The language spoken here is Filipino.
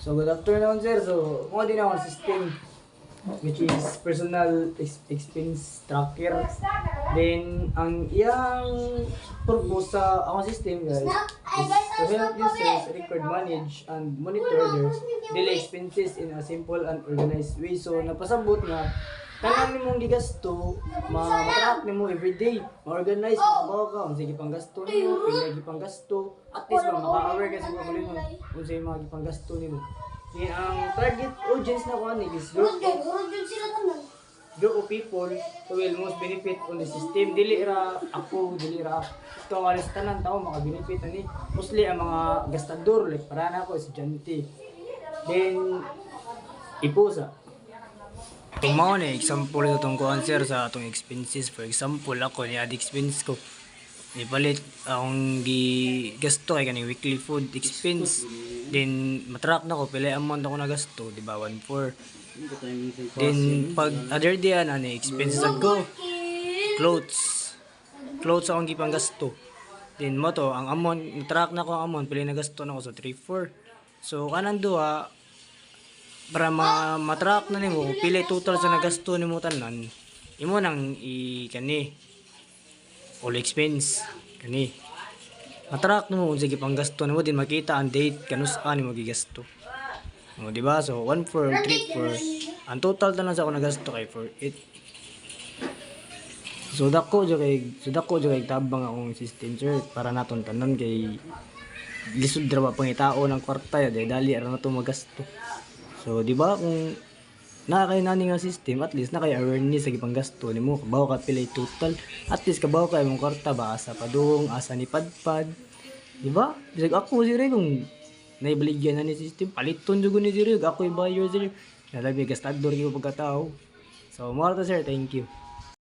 So good afternoon sir. So kung din ako system which is personal expense tracker. Then ang iyang purpose sa akong system guys is to help users record, manage and monitor their daily expenses in a simple and organized way. So napasabot nga tanan nimong gigasto, ma-track nimo everyday, ma-organize, makabaw ka kung sige pang gasto nimo, pila gipang gasto, at least maka-aware ka sa mga kulinon kung sige mga gipang gasto nimo. Then ang target audience na ko ani is group of people who will most benefit on the system. Dili ra ako, dili ra ito ang alis tanan tao maka-benefit ani. Mostly ang mga gastador like para na ako estudyante. Then ipusa. Kung mao na example ito itong answer sa atong expenses. For example, ako ni add expense ko. Ipalit akong gasto kay kaning weekly food expense. Then matrack na ko pila amount ako nagasto, di ba? 1/4. Then pag other day ani expenses ko. Clothes. Clothes akong gipang gasto. Then mo to ang amount, track na ko ang amount pila nagasto na ko so 3/4. So kanan duha para matrack na nimo pila total sa nagasto nimo tanan imo nang kani all expense kani matrack nimo sige pang gasto nimo din makita ang date kanus ani mo gigasto o di ba so 1/4 3/4 ang total tanan sa ako nagasto kay 4/8 so dako jo kay tabang akong system sir para naton tanan kay lisod ra pangitao ng kwarta ya dali ra na to magasto. So, di ba kung nakakay nani nga system, at least nakay awareness sa gipang gasto nimo. Kabaw ka pilay total. At least kabaw ka imong kwarta ba asa padung, asa ni padpad. Di ba? Bisag ako si Ray kung naibaligyan na ni system, paliton jud ni si Ray, ako i-buyer si Ray. Nalabi gastador gyud pagkatao. So, mo ta sir, thank you.